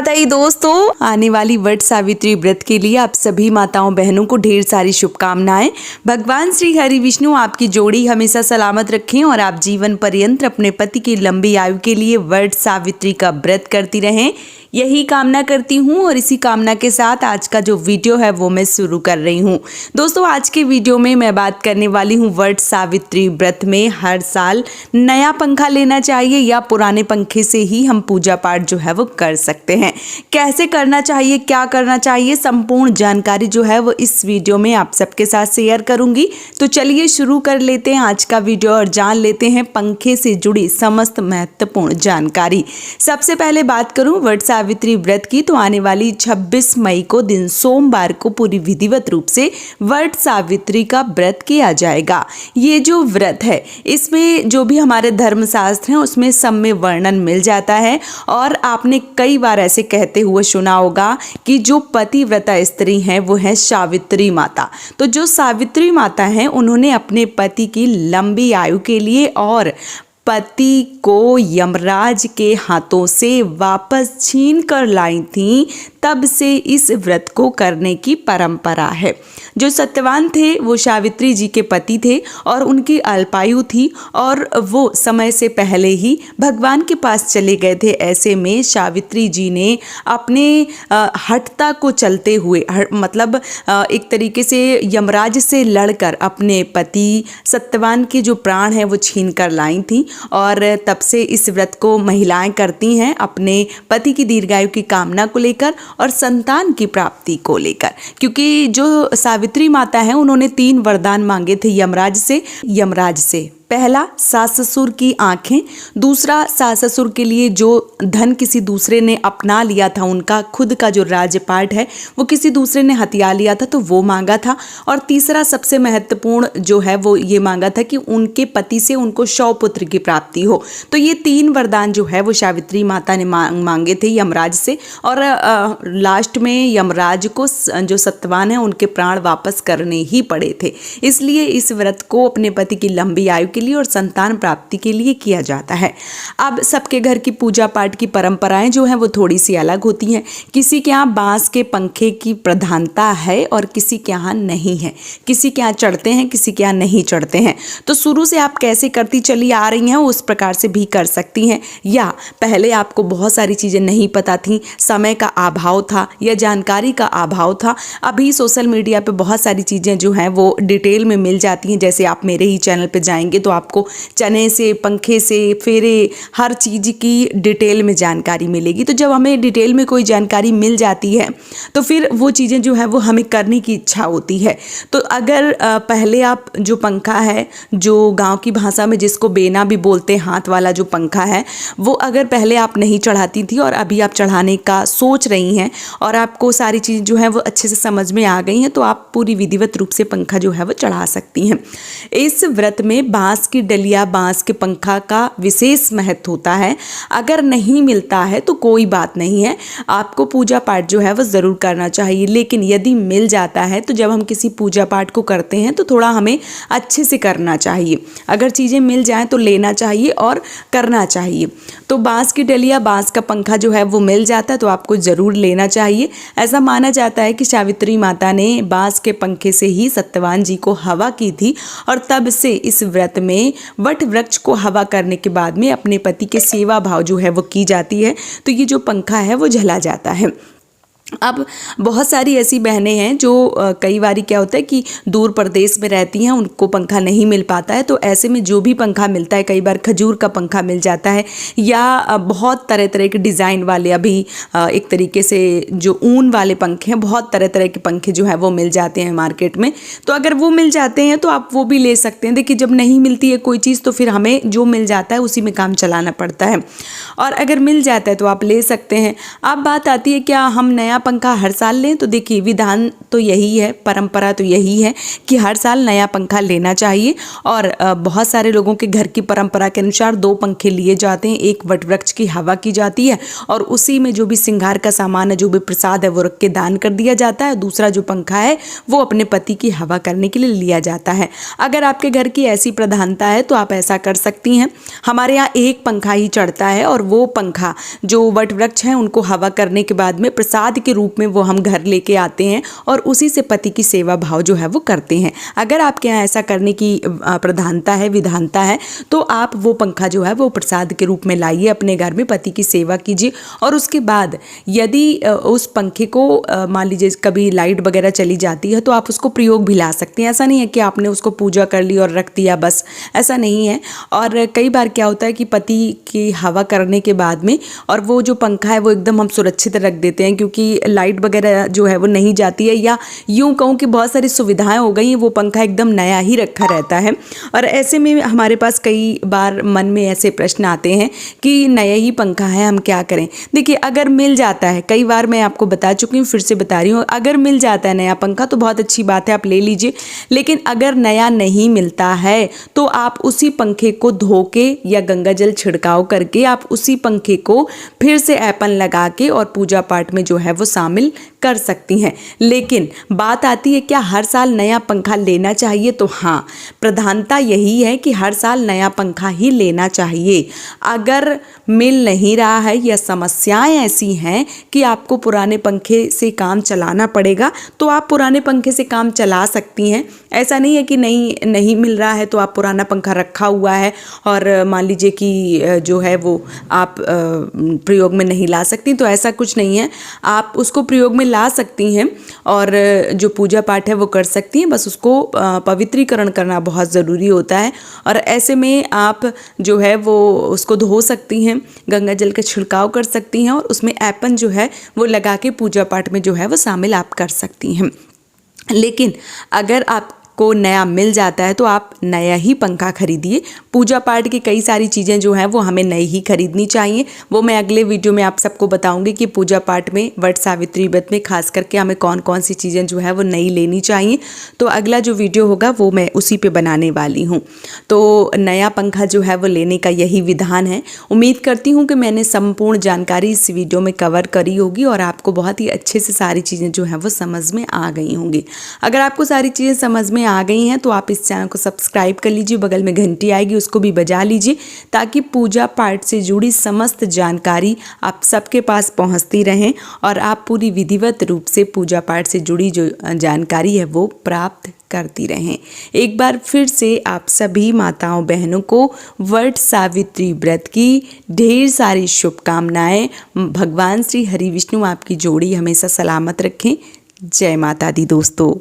माताएं दोस्तों, आने वाली वट सावित्री व्रत के लिए आप सभी माताओं बहनों को ढेर सारी शुभकामनाएं। भगवान श्री हरि विष्णु आपकी जोड़ी हमेशा सलामत रखें और आप जीवन पर्यंत अपने पति की लंबी आयु के लिए वट सावित्री का व्रत करती रहें, यही कामना करती हूँ। और इसी कामना के साथ आज का जो वीडियो है वो मैं शुरू कर रही हूँ। दोस्तों, आज के वीडियो में मैं बात करने वाली हूँ वट सावित्री व्रत में हर साल नया पंखा लेना चाहिए या पुराने पंखे से ही हम पूजा पाठ जो है वो कर सकते हैं। कैसे करना चाहिए, क्या करना चाहिए, संपूर्ण जानकारी जो है वो इस वीडियो में आप सबके साथ शेयर करूंगी। तो चलिए शुरू कर लेते हैं आज का वीडियो और जान लेते हैं पंखे से जुड़ी समस्त महत्वपूर्ण जानकारी। सबसे पहले बात करूं वट सावित्री व्रत की, तो आने वाली 26 मई को दिन सोमवार को पूरी विधिवत रूप से वट सावित्री का व्रत किया जाएगा। ये जो व्रत है इसमें जो भी हमारे धर्मशास्त्र हैं उसमें सब में वर्णन मिल जाता है। और आपने कई बार ऐसे कहते हुए सुना होगा कि जो पतिव्रता स्त्री हैं वो है सावित्री माता। तो जो सावित्री माता हैं उन्होंने अपने पति की लंबी आयु के लिए और पति को यमराज के हाथों से वापस छीन कर लाई थी, तब से इस व्रत को करने की परंपरा है। जो सत्यवान थे वो सावित्री जी के पति थे और उनकी अल्पायु थी और वो समय से पहले ही भगवान के पास चले गए थे। ऐसे में सावित्री जी ने अपने हठता को चलते हुए मतलब एक तरीके से यमराज से लड़कर अपने पति सत्यवान के जो प्राण हैं वो छीन कर लाई थी। और तब से इस व्रत को महिलाएं करती हैं अपने पति की दीर्घायु की कामना को लेकर और संतान की प्राप्ति को लेकर। क्योंकि जो सावित्री माता है उन्होंने 3 वरदान मांगे थे यमराज से। पहला, सास ससुर की आंखें। दूसरा, सास ससुर के लिए जो धन किसी दूसरे ने अपना लिया था, उनका खुद का जो राज्यपाट है वो किसी दूसरे ने हथिया लिया था तो वो मांगा था। और तीसरा सबसे महत्वपूर्ण जो है वो ये मांगा था कि उनके पति से उनको 100 पुत्र की प्राप्ति हो। तो ये 3 वरदान जो है वो सावित्री माता ने मांगे थे यमराज से। और लास्ट में यमराज को जो सत्यवान है उनके प्राण वापस करने ही पड़े थे। इसलिए इस व्रत को अपने पति की लंबी आयु के लिए और संतान प्राप्ति के लिए किया जाता है। अब सबके घर की पूजा पाठ की परंपराएं जो हैं वो थोड़ी सी अलग होती हैं। किसी के यहाँ बांस के पंखे की प्रधानता है और किसी के यहाँ नहीं है। किसी के यहाँ चढ़ते हैं, किसी के यहाँ नहीं चढ़ते हैं। तो शुरू से आप कैसे करती चली आ रही हैं उस प्रकार से भी कर सकती हैं, या पहले आपको बहुत सारी चीज़ें नहीं पता थी, समय का अभाव था या जानकारी का अभाव था। अभी सोशल मीडिया पे बहुत सारी चीज़ें जो हैं वो डिटेल में मिल जाती हैं। जैसे आप मेरे ही चैनल पे जाएंगे तो आपको चने से, पंखे से, फेरे, हर चीज़ की डिटेल में जानकारी मिलेगी। तो जब हमें डिटेल में कोई जानकारी मिल जाती है तो फिर वो चीज़ें जो है वो हमें करने की इच्छा होती है। तो अगर पहले आप जो पंखा है, जो गांव की भाषा में जिसको बेना भी बोलते हैं, हाथ वाला जो पंखा है, वो अगर पहले आप नहीं चढ़ाती थी और अभी आप चढ़ाने का सोच रही हैं और आपको सारी चीज़ जो है वो अच्छे से समझ में आ गई हैं, तो आप पूरी विधिवत रूप से पंखा जो है वो चढ़ा सकती हैं। इस व्रत में बांस की डलिया, बांस के पंखा का विशेष महत्व होता है। अगर नहीं मिलता है तो कोई बात नहीं है, आपको पूजा पाठ जो है वो ज़रूर करना चाहिए। लेकिन यदि मिल जाता है तो जब हम किसी पूजा पाठ को करते हैं तो थोड़ा हमें अच्छे से करना चाहिए। अगर चीज़ें मिल जाएं तो लेना चाहिए और करना चाहिए। तो बांस की डलिया, बांस का पंखा जो है वो मिल जाता है तो आपको ज़रूर लेना चाहिए। ऐसा माना जाता है कि सावित्री माता ने बांस के पंखे से ही सत्यवान जी को हवा की थी और तब से इस व्रत में वट वृक्ष को हवा करने के बाद में अपने पति के सेवा भाव जो है वो की जाती है। तो ये जो पंखा है वो जला जाता है। अब बहुत सारी ऐसी बहनें हैं जो कई बार क्या होता है कि दूर प्रदेश में रहती हैं, उनको पंखा नहीं मिल पाता है। तो ऐसे में जो भी पंखा मिलता है, कई बार खजूर का पंखा मिल जाता है या बहुत तरह तरह के डिज़ाइन वाले, अभी एक तरीके से जो ऊन वाले पंखे हैं, बहुत तरह तरह के पंखे जो है वो मिल जाते हैं मार्केट में। तो अगर वो मिल जाते हैं तो आप वो भी ले सकते हैं। देखिए, जब नहीं मिलती है कोई चीज़ तो फिर हमें जो मिल जाता है उसी में काम चलाना पड़ता है, और अगर मिल जाता है तो आप ले सकते हैं। अब बात आती है क्या हम नया पंखा हर साल लें, तो देखिए विधान तो यही है, परंपरा तो यही है कि हर साल नया पंखा लेना चाहिए। और बहुत सारे लोगों के घर की परंपरा के अनुसार 2 पंखे लिए जाते हैं। एक वट वृक्ष की हवा की जाती है और उसी में जो भी श्रृंगार का सामान है, जो भी प्रसाद है, वो रख के दान कर दिया जाता है। दूसरा जो पंखा है वो अपने पति की हवा करने के लिए लिया जाता है। अगर आपके घर की ऐसी प्रधानता है तो आप ऐसा कर सकती हैं। हमारे यहाँ एक पंखा ही चढ़ता है और वो पंखा जो वट वृक्ष हैं उनको हवा करने के बाद में प्रसाद के रूप में वो हम घर लेके आते हैं और उसी से पति की सेवा भाव जो है वो करते हैं। अगर आपके यहाँ ऐसा करने की प्रधानता है, विधानता है, तो आप वो पंखा जो है वो प्रसाद के रूप में लाइए, अपने घर में पति की सेवा कीजिए। और उसके बाद यदि उस पंखे को मान लीजिए कभी लाइट वगैरह चली जाती है तो आप उसको प्रयोग भी ला सकते हैं। ऐसा नहीं है कि आपने उसको पूजा कर ली और रख दिया, बस ऐसा नहीं है। और कई बार क्या होता है कि पति की हवा करने के बाद में और वो जो पंखा है वो एकदम हम सुरक्षित रख देते हैं, क्योंकि लाइट वगैरह जो है वो नहीं जाती है, या यूँ कहूँ कि बहुत सारी सुविधाएं हो गई हैं, वो पंखा एकदम नया ही रखा रहता है। और ऐसे में हमारे पास कई बार मन में ऐसे प्रश्न आते हैं कि नया ही पंखा है, हम क्या करें। देखिए अगर मिल जाता है, कई बार मैं आपको बता चुकी हूँ, फिर से बता रही हूँ, अगर मिल जाता है नया पंखा तो बहुत अच्छी बात है, आप ले लीजिए। लेकिन अगर नया नहीं मिलता है तो आप उसी पंखे को धो के या गंगा जल छिड़काव करके आप उसी पंखे को फिर से ऐपन लगा के और पूजा पाठ में जो है वो शामिल कर सकती हैं। लेकिन बात आती है क्या हर साल नया पंखा लेना चाहिए? तो हाँ, प्रधानता यही है कि हर साल नया पंखा ही लेना चाहिए। अगर मिल नहीं रहा है या समस्याएं ऐसी हैं कि आपको पुराने पंखे से काम चलाना पड़ेगा, तो आप पुराने पंखे से काम चला सकती हैं। ऐसा नहीं है कि नहीं मिल रहा है तो आप पुराना पंखा रखा हुआ है और मान लीजिए कि जो है वो आप प्रयोग में नहीं ला सकती, तो ऐसा कुछ नहीं है। आप उसको प्रयोग में ला सकती हैं और जो पूजा पाठ है वो कर सकती हैं, बस उसको पवित्रीकरण करना बहुत ज़रूरी होता है। और ऐसे में आप जो है वो उसको धो सकती हैं, गंगा जल का छिड़काव कर सकती हैं और उसमें ऐपन जो है वो लगा के पूजा पाठ में जो है वो शामिल आप कर सकती हैं। लेकिन अगर आप को नया मिल जाता है तो आप नया ही पंखा खरीदिए। पूजा पाठ की कई सारी चीज़ें जो हैं वो हमें नई ही खरीदनी चाहिए। वो मैं अगले वीडियो में आप सबको बताऊंगी कि पूजा पाठ में, वट सावित्री व्रत में खास करके हमें कौन कौन सी चीज़ें जो है वो नई लेनी चाहिए। तो अगला जो वीडियो होगा वो मैं उसी पे बनाने वाली हूँ। तो नया पंखा जो है वो लेने का यही विधान है। उम्मीद करती हूँ कि मैंने संपूर्ण जानकारी इस वीडियो में कवर करी होगी और आपको बहुत ही अच्छे से सारी चीज़ें जो हैं वो समझ में आ गई होंगी। अगर आपको सारी चीज़ें समझ में आ गई हैं तो आप इस चैनल को सब्सक्राइब कर लीजिए, बगल में घंटी आएगी उसको भी बजा लीजिए, ताकि पूजा पाठ से जुड़ी समस्त जानकारी आप सबके पास पहुंचती रहें और आप पूरी विधिवत रूप से पूजा पाठ से जुड़ी जो जानकारी है वो प्राप्त करती रहें। एक बार फिर से आप सभी माताओं बहनों को वट सावित्री व्रत की ढेर सारी शुभकामनाएं। भगवान श्री हरि विष्णु आपकी जोड़ी हमेशा सलामत रखें। जय माता दी दोस्तों।